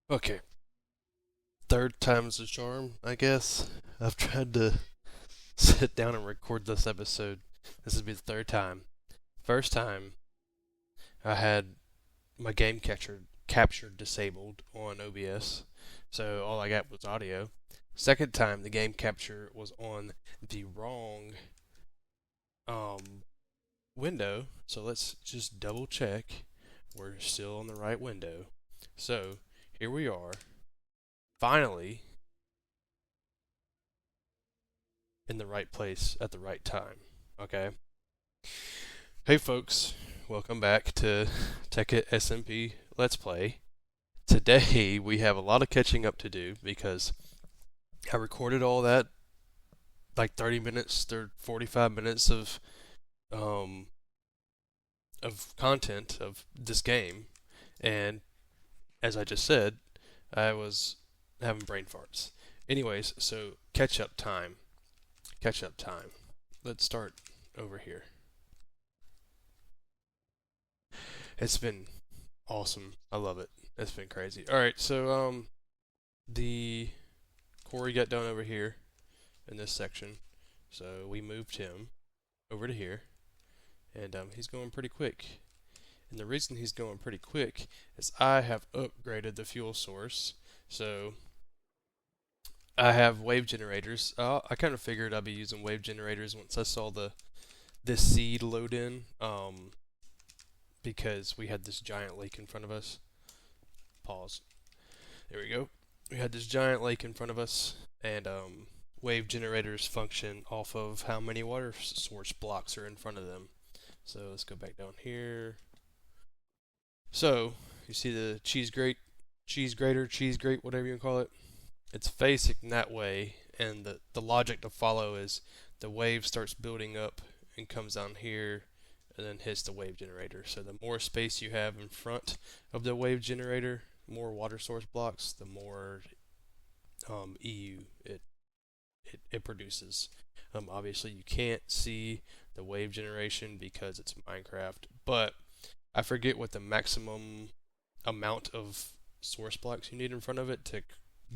Okay, third time's a charm, I guess. I've tried to sit down and record this episode. This will be the third time. First time, I had my game capture disabled on OBS, so all I got was audio. Second time, the game capture was on the wrong um, window, so let's just double check we're still on the right window. So here we are, finally in the right place at the right time. Okay. Hey folks, welcome back to Tekkit SMP Let's Play. Today we have a lot of catching up to do because I recorded all that like 30 minutes or 45 minutes um of content of this game, and as I just said, I was having brain farts. Anyways, so catch up time. Catch up time. Let's start over here. It's been awesome. I love it. It's been crazy. All right, so the Corey got done over here in this section, so we moved him over to here, and he's going pretty quick. And the reason he's going pretty quick is I have upgraded the fuel source, so I have wave generators. I kind of figured I'd be using wave generators once I saw this seed load in, because we had this giant lake in front of us. Pause. There we go. We had this giant lake in front of us, and wave generators function off of how many water source blocks are in front of them. So let's go back down here. So you see the cheese grater, cheese grate, whatever you call it. It's facing that way, and the logic to follow is the wave starts building up and comes down here and then hits the wave generator. So the more space you have in front of the wave generator, more water source blocks, the more EU it produces. Obviously, you can't see the wave generation because it's Minecraft, but I forget what the maximum amount of source blocks you need in front of it to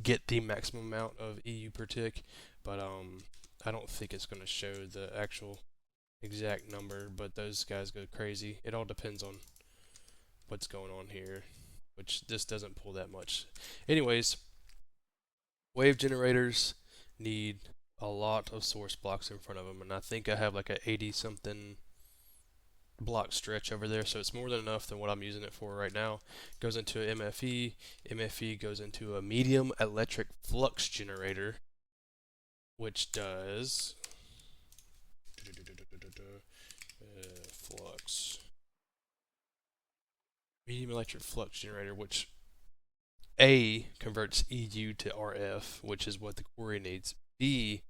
get the maximum amount of EU per tick, but I don't think it's going to show the actual exact number, but those guys go crazy. It all depends on what's going on here, which this doesn't pull that much. Anyways, wave generators need a lot of source blocks in front of them, and I think I have like a 80 something block stretch over there, so it's more than enough than what I'm using it for right now. Goes into a MFE. MFE goes into a medium electric flux generator, which does flux medium electric flux generator, which A converts EU to RF, which is what the quarry needs. B,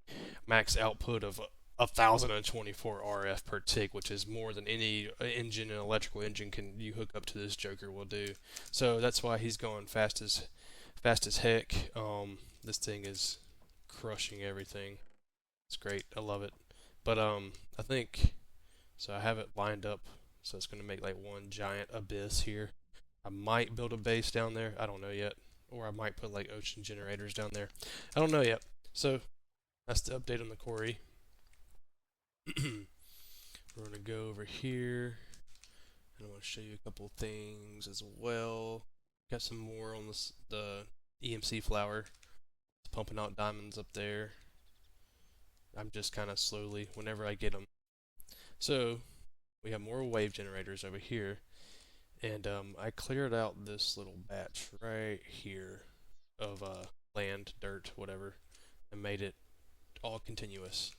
max output of 1024 RF per tick, which is more than any engine, an electrical engine can you hook up to this Joker will do. So that's why he's going fast as heck. This thing is crushing everything. It's great. I love it. But I think so. I have it lined up, so it's gonna make like one giant abyss here. I might build a base down there. I don't know yet. Or I might put like ocean generators down there. I don't know yet. So that's the update on the quarry. We're going to go over here. And I want to show you a couple things as well. Got some more on the EMC flower. It's pumping out diamonds up there. I'm just kind of slowly, whenever I get them. So we have more wave generators over here. And I cleared out this little batch right here of land, dirt, whatever, and made it all continuous,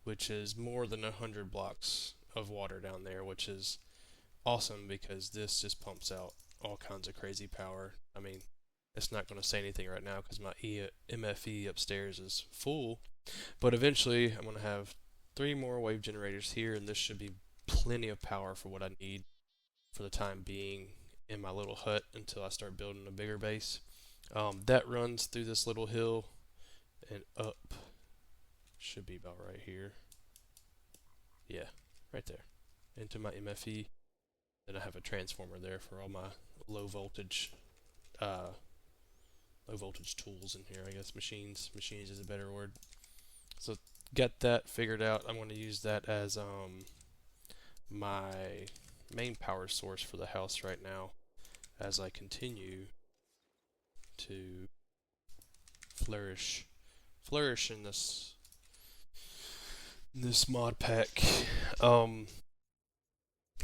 which is more than 100 blocks of water down there, which is awesome because this just pumps out all kinds of crazy power. I mean, it's not going to say anything right now because my MFE upstairs is full, but eventually I'm going to have 3 more wave generators here, and this should be plenty of power for what I need for the time being in my little hut until I start building a bigger base. That runs through this little hill and up. Should be about right here. Yeah, right there. Into my MFE. Then I have a transformer there for all my low voltage low voltage tools in here, I guess. Machines is a better word. So get that figured out. I'm going to use that as my main power source for the house right now as I continue to flourish in this mod pack.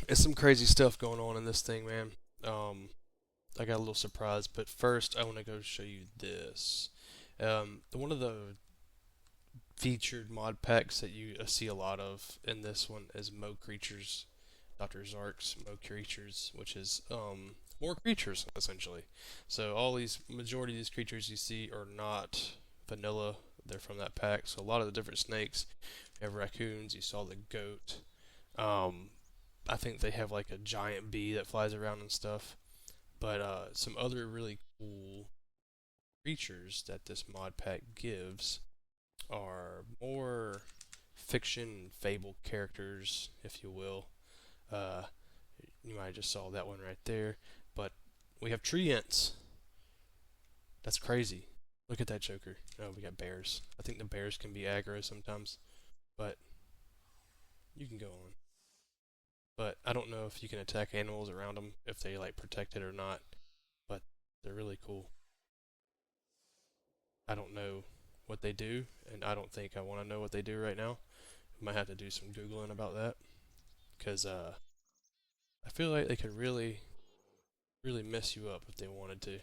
It's some crazy stuff going on in this thing, man. I got a little surprised, but first I want to go show you this. One of the featured mod packs that you see a lot of in this one is Mo Creatures, Dr. Zark's Mo Creatures, which is more creatures essentially. So all these majority of these creatures you see are not vanilla; they're from that pack. So a lot of the different snakes, you have raccoons. You saw the goat. I think they have like a giant bee that flies around and stuff. But some other really cool creatures that this mod pack gives are more fiction fable characters, if you will. Uh, you might have just saw that one right there. But we have tree ants. That's crazy. Look at that Joker. Oh, we got bears. I think the bears can be aggro sometimes, but you can go on. But I don't know if you can attack animals around them, if they like protect it or not. But they're really cool. I don't know what they do, and I don't think I want to know what they do right now. We might have to do some Googling about that, because I feel like they could really mess you up if they wanted to.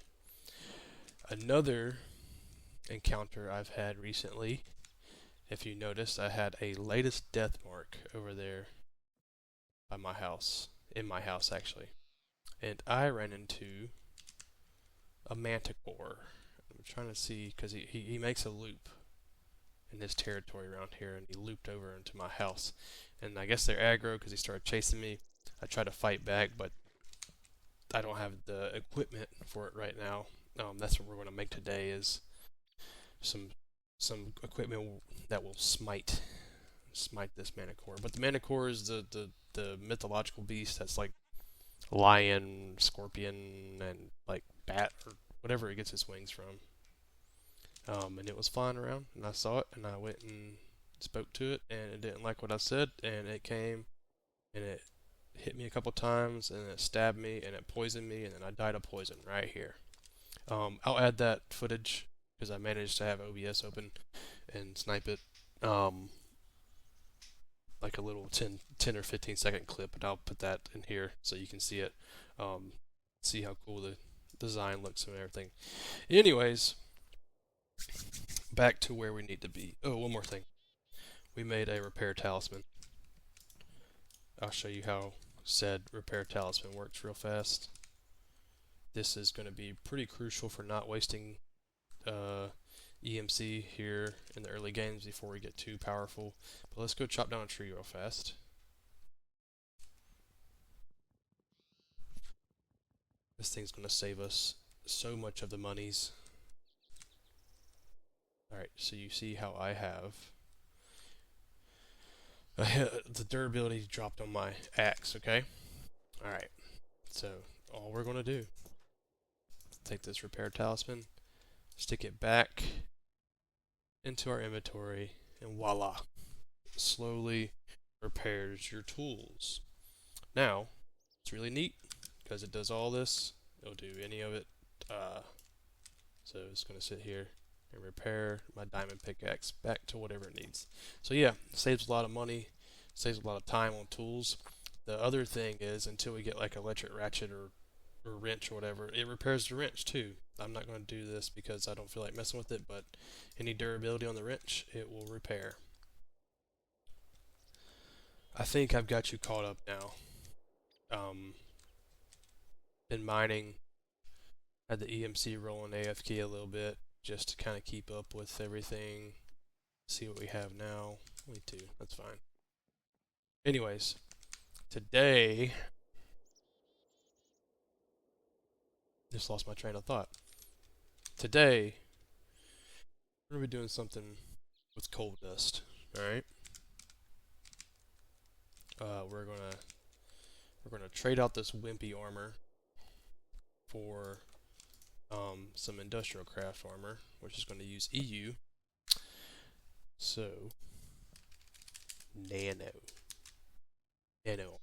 Another encounter I've had recently, if you noticed, I had a latest death mark over there by my house, in my house actually, and I ran into a manticore. I'm trying to see, because he makes a loop in his territory around here, and he looped over into my house. And I guess they're aggro because he started chasing me. I tried to fight back, but I don't have the equipment for it right now. That's what we're going to make today is some equipment that will smite this manticore. But the manticore is the mythological beast that's like lion, scorpion, and like bat or whatever it gets its wings from. And it was flying around, and I saw it, and I went and spoke to it, and it didn't like what I said, and it came, and it hit me a couple times, and it stabbed me, and it poisoned me, and then I died of poison right here. I'll add that footage, because I managed to have OBS open and snipe it, like a little 10 or 15 second clip, and I'll put that in here so you can see it, see how cool the design looks and everything. Anyways, back to where we need to be. Oh, one more thing. We made a repair talisman. I'll show you how said repair talisman works real fast. This is going to be pretty crucial for not wasting EMC here in the early games before we get too powerful. But let's go chop down a tree real fast. This thing's going to save us so much of the monies. Alright, so you see how I have the durability dropped on my axe, okay? Alright, so all we're going to do, take this repair talisman, stick it back into our inventory, and voila, it slowly repairs your tools. Now, it's really neat because it does all this. It'll do any of it. So it's going to sit here and repair my diamond pickaxe back to whatever it needs. So yeah, saves a lot of money, saves a lot of time on tools. The other thing is, until we get like electric ratchet or wrench or whatever, it repairs the wrench too. I'm not going to do this because I don't feel like messing with it, but any durability on the wrench, it will repair. I think I've got you caught up now. Been mining, had the EMC rolling AFK a little bit just to kind of keep up with everything. See what we have now. Only 2, that's fine. Anyways, today, just lost my train of thought. Today, we're going to be doing something with coal dust, alright? We're gonna trade out this wimpy armor for some industrial craft armor, which is going to use EU. So, Nano. Nano.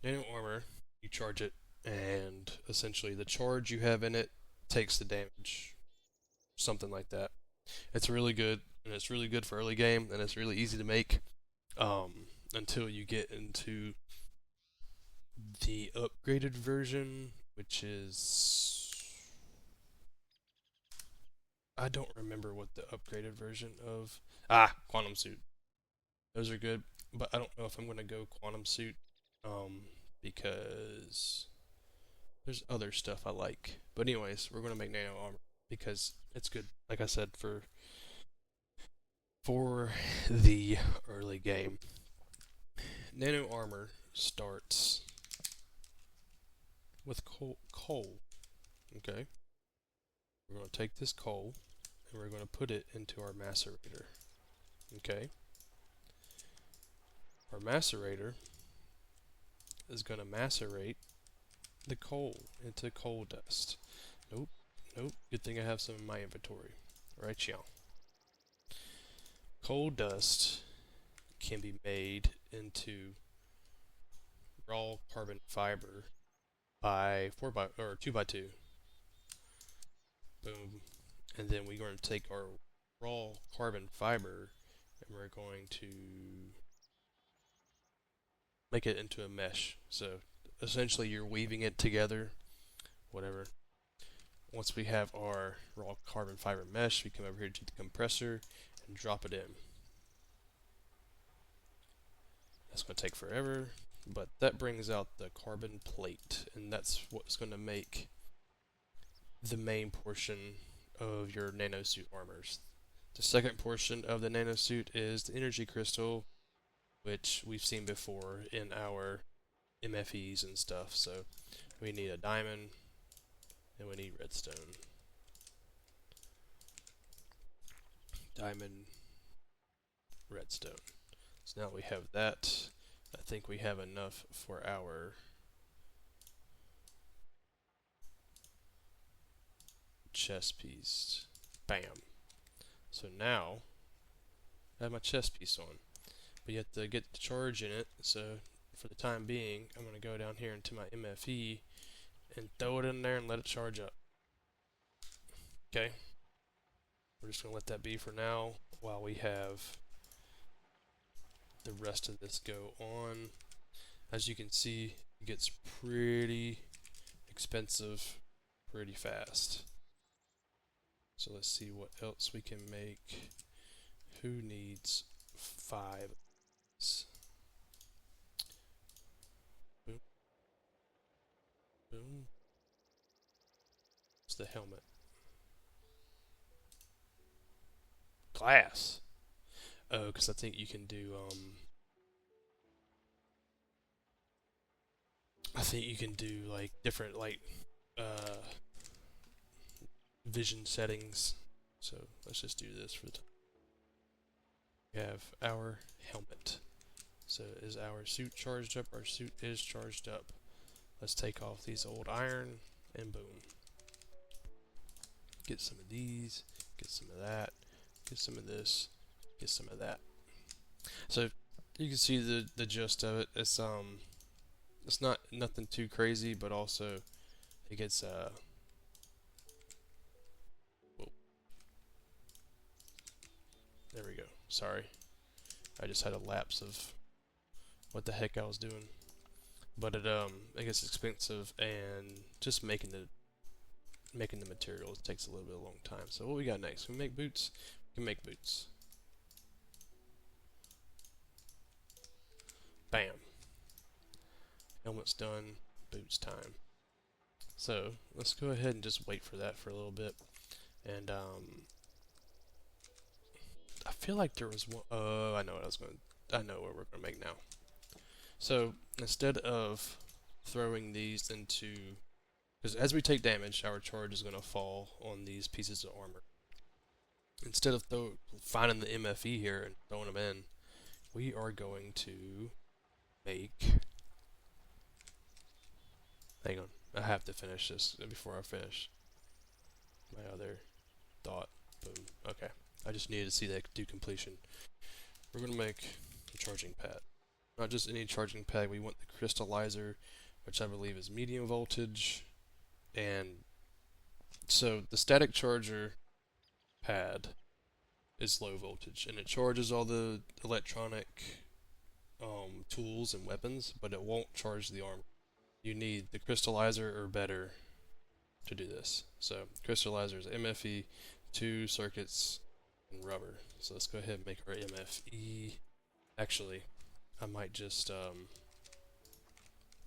Nano armor, you charge it, and essentially the charge you have in it takes the damage. Something like that. It's really good, and it's really good for early game, and it's really easy to make until you get into the upgraded version, which is... I don't remember what the upgraded version of... Quantum Suit. Those are good, but I don't know if I'm going to go Quantum Suit because there's other stuff I like. But anyways, we're going to make Nano Armor because it's good, like I said, for the early game. Nano Armor starts with coal. Okay? We're going to take this coal and we're going to put it into our macerator. Okay? Our macerator is going to macerate the coal into coal dust. Nope. Good thing I have some in my inventory. Right, y'all. Coal dust can be made into raw carbon fiber by 2x2. Boom. And then we're going to take our raw carbon fiber and we're going to make it into a mesh. So essentially you're weaving it together, whatever. Once we have our raw carbon fiber mesh, we come over here to the compressor and drop it in. That's going to take forever, but that brings out the carbon plate, and that's what's going to make the main portion of your nanosuit armors. The second portion of the nanosuit is the energy crystal, which we've seen before in our MFEs and stuff. So we need a diamond, and we need redstone. Diamond, redstone. So now we have that. I think we have enough for our chest piece. Bam. So now I have my chest piece on. But you have to get the charge in it, so for the time being, I'm going to go down here into my MFE and throw it in there and let it charge up. Okay? We're just going to let that be for now while we have the rest of this go on. As you can see, it gets pretty expensive pretty fast. So let's see what else we can make. Who needs 5? Boom. Boom. It's the helmet. Glass. Oh, because I think you can do, I think you can do, like, different, like, vision settings. So, let's just do this for the time. We have our helmet. So, is our suit charged up? Our suit is charged up. Let's take off these old iron, and boom. Get some of these, get some of that, get some of this, get some of that. So you can see the gist of it. It's not nothing too crazy, but also it gets whoa. There we go. Sorry, I just had a lapse of what the heck I was doing. But it gets expensive, and just making the materials takes a little bit of a long time. So what we got next? We make boots. We can make boots. Bam. Helmet's done. Boots time. So let's go ahead and just wait for that for a little bit. And I feel like there was one. I know what we're gonna make now. So instead of throwing these into, because as we take damage, our charge is going to fall on these pieces of armor. Instead of finding the MFE here and throwing them in, we are going to make... Hang on, I have to finish this before I finish. my other dot. Boom. Okay. I just needed to see that do completion. We're going to make a charging pad. Not just any charging pad, we want the crystallizer, which I believe is medium voltage. And so the static charger pad is low voltage, and it charges all the electronic tools and weapons, but it won't charge the armor. You need the crystallizer or better to do this. So crystallizer is MFE, 2 circuits, and rubber. So let's go ahead and make our MFE. Actually, I might just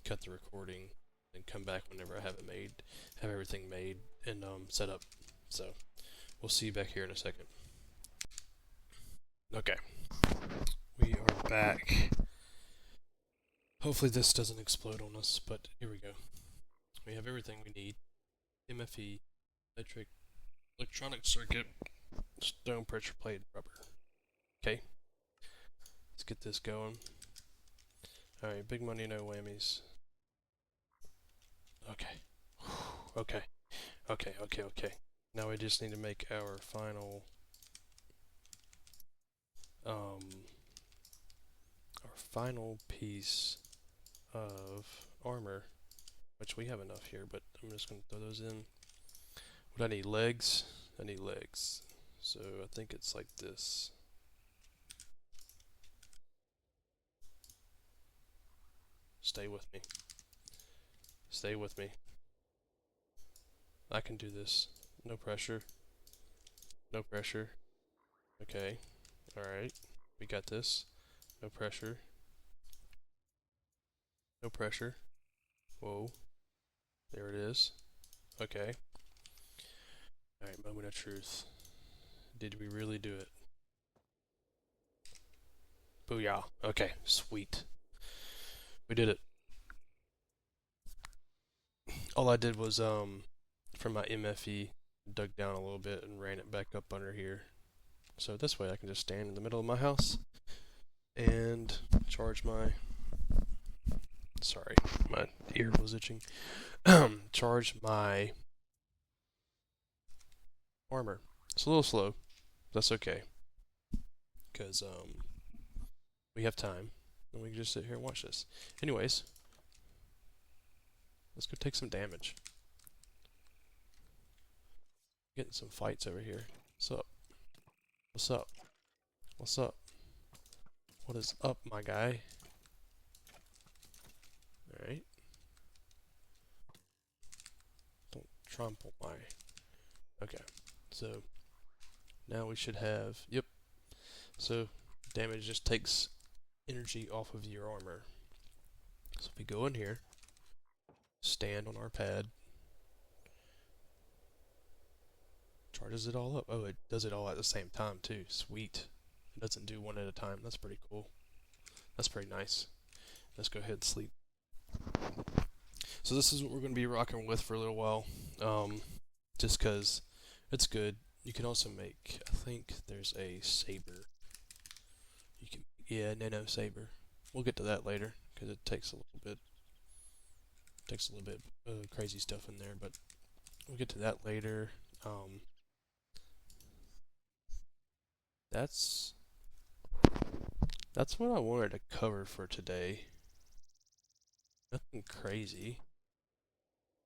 cut the recording and come back whenever I have it made, have everything made and set up. So we'll see you back here in a second. Okay, we are back. Hopefully this doesn't explode on us, but here we go. We have everything we need. MFE, electronic circuit, stone pressure plate, rubber. Okay, let's get this going. Alright, big money, no whammies. Okay. Okay. Okay. Now we just need to make our final piece of armor, which we have enough here, but I'm just gonna throw those in. What I need? Legs? I need legs. So I think it's like this. Stay with me. Stay with me. I can do this. No pressure. No pressure. Okay. Alright. We got this. No pressure. No pressure. Whoa. There it is. Okay. Alright, moment of truth. Did we really do it? Booyah. Okay, sweet. We did it. All I did was, from my MFE, dug down a little bit and ran it back up under here. So this way I can just stand in the middle of my house and charge my... Sorry, my ear was itching. Charge my armor. It's a little slow. That's okay. Because, we have time. And we can just sit here and watch this. Anyways, let's go take some damage. Getting some fights over here. What's up? What's up? What's up? What is up, my guy? Alright. Don't trample my... Okay. So, now we should have... Yep. So, damage just takes energy off of your armor. So if we go in here, stand on our pad, charges it all up. Oh, it does it all at the same time too. Sweet. It doesn't do one at a time. That's pretty cool. That's pretty nice. Let's go ahead and sleep. So this is what we're going to be rocking with for a little while. Just because it's good. You can also make, I think there's a saber. You can, yeah, Nano saber. We'll get to that later because it takes a little bit crazy stuff in there, but we'll get to that later. That's what I wanted to cover for today. Nothing crazy.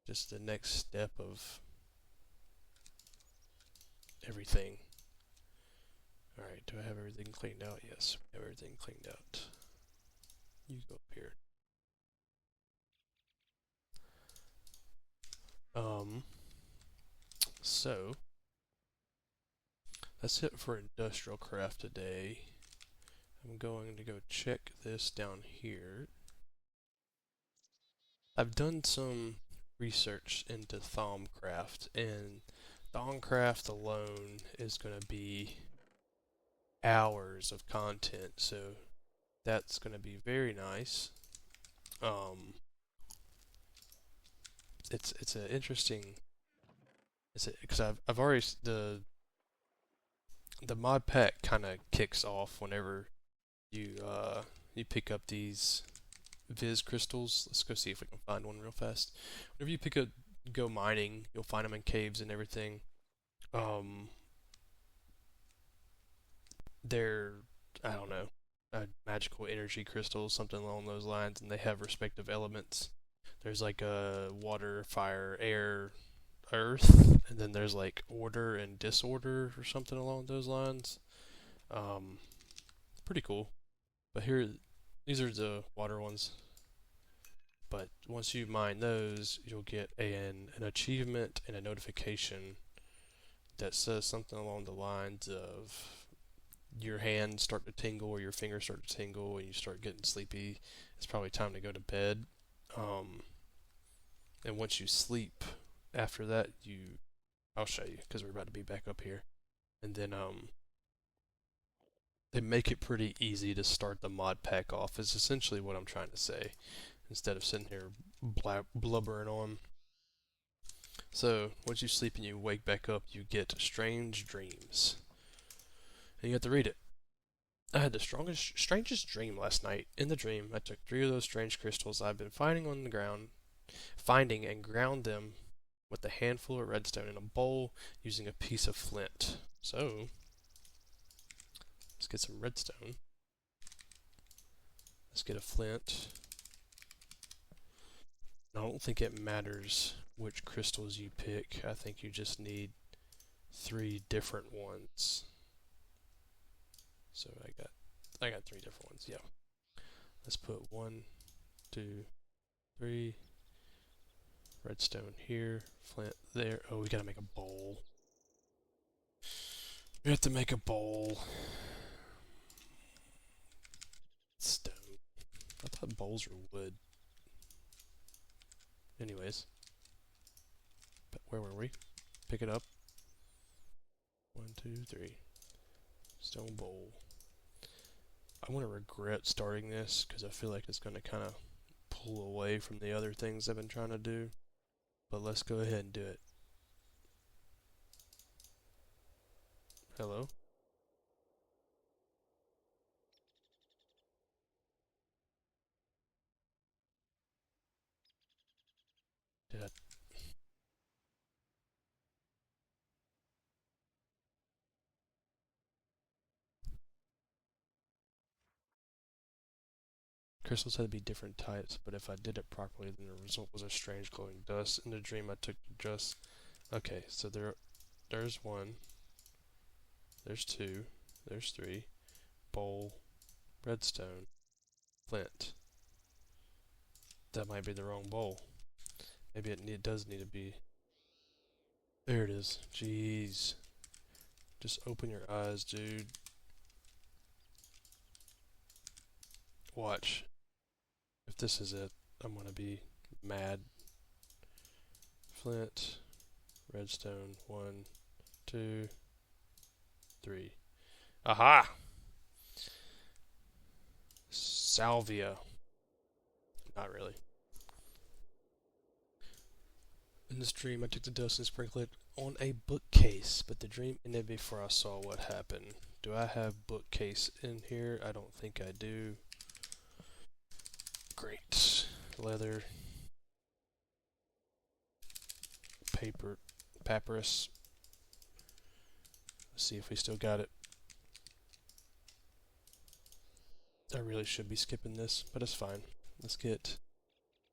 Just the next step of everything. Alright, do I have everything cleaned out? Yes, we have everything cleaned out. You go up here. So that's it for industrial craft today. I'm going to go check this down here. I've done some research into Thaumcraft, and Thaumcraft alone is going to be hours of content, so that's going to be very nice. It's an interesting. Because I've already the mod pack kind of kicks off whenever you you pick up these Viz crystals. Let's go see if we can find one real fast. Whenever you go mining, you'll find them in caves and everything. Um, they're, I don't know, magical energy crystals, something along those lines, and they have respective elements. There's like water, fire, air, earth, and then there's like order and disorder or something along those lines. Um, Pretty cool. But here, these are the water ones. But once you mine those, you'll get an achievement and a notification that says something along the lines of your hands start to tingle or your fingers start to tingle and you start getting sleepy. It's probably time to go to bed. Um, and once you sleep, after that, I'll show you because we're about to be back up here. And then they make it pretty easy to start the mod pack off. Is essentially what I'm trying to say. Instead of sitting here blubbering on. So once you sleep and you wake back up, you get strange dreams, and you have to read it. I had the strangest dream last night. In the dream, I took 3 of those strange crystals I've been finding on the ground, finding and ground them with a handful of redstone in a bowl using a piece of flint. So let's get some redstone. Let's get a flint. I don't think it matters which crystals you pick. I think you just need 3 different ones. So I got 3 different ones. Yeah. Let's put 1, 2, 3. Redstone here, flint there. Oh, we gotta make a bowl. We have to make a bowl. Stone. I thought bowls were wood. Anyways, but where were we? Pick it up. 1, 2, 3. Stone bowl. I want to regret starting this because I feel like it's going to kind of pull away from the other things I've been trying to do. But let's go ahead and do it. Hello? Did I? Crystals had to be different types, but if I did it properly, then the result was a strange glowing dust. In the dream, I took just. Okay, so there's 1, there's 2, there's 3. Bowl, redstone, flint. That might be the wrong bowl. Maybe it does need to be. There it is. Jeez. Just open your eyes, dude. Watch. If this is it, I'm gonna be mad. Flint, redstone, 1, 2, 3. Aha! Salvia. Not really. In this dream, I took the dust and sprinkled it on a bookcase, but the dream ended before I saw what happened. Do I have bookcase in here? I don't think I do. Great. Leather. Paper. Papyrus. Let's see if we still got it. I really should be skipping this, but it's fine. Let's get...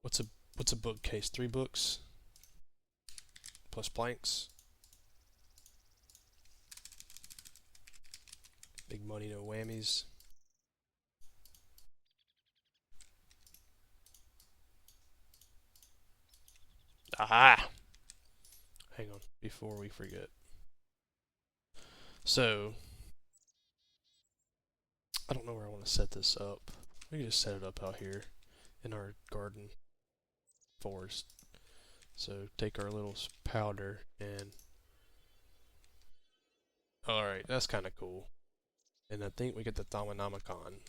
What's a bookcase? 3 books? Plus planks. Big money, no whammies. Aha! Hang on, before we forget. So, I don't know where I want to set this up. We can just set it up out here in our garden forest. So, take our little powder and... Alright, that's kind of cool. And I think we get the Thaumonomicon.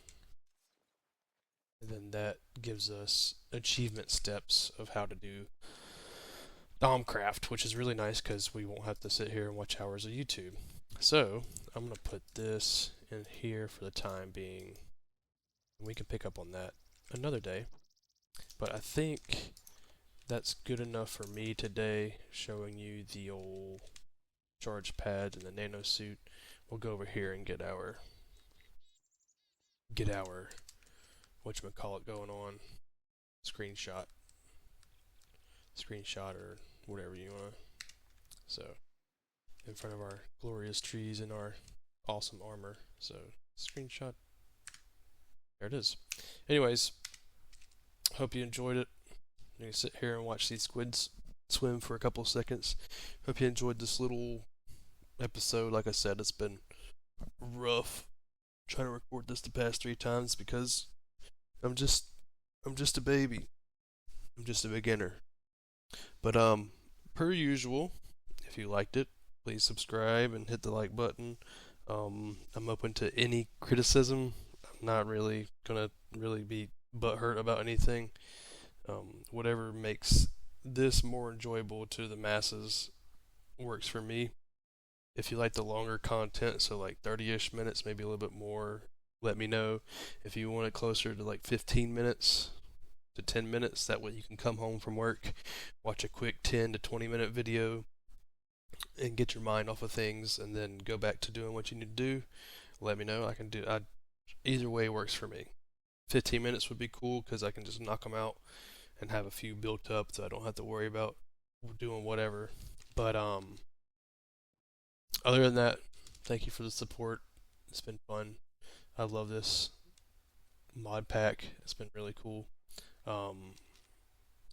And then that gives us achievement steps of how to do Domcraft, which is really nice because we won't have to sit here and watch hours of YouTube. So, I'm going to put this in here for the time being. And we can pick up on that another day. But I think that's good enough for me today, showing you the old charge pads and the nano suit, we'll go over here and get our whatchamacallit going on. Screenshot or whatever you want. So in front of our glorious trees and our awesome armor. So screenshot. There it is. Anyways, hope you enjoyed it. You can sit here and watch these squids swim for a couple of seconds. Hope you enjoyed this little episode. Like I said, it's been rough trying to record this the past 3 times because I'm just a baby. I'm just a beginner. But per usual, if you liked it, please subscribe and hit the like button. I'm open to any criticism. I'm not really gonna really be butthurt about anything. Whatever makes this more enjoyable to the masses works for me. If you like the longer content, so like 30-ish minutes, maybe a little bit more, let me know. If you want it closer to like 15 minutes to 10 minutes, that way you can come home from work, watch a quick 10 to 20 minute video, and get your mind off of things, and then go back to doing what you need to do, let me know. Either way works for me. 15 minutes would be cool because I can just knock them out and have a few built up so I don't have to worry about doing whatever. But other than that, thank you for the support. It's been fun. I love this mod pack. It's been really cool.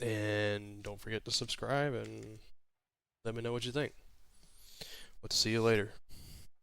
And don't forget to subscribe and let me know what you think. We'll see you later.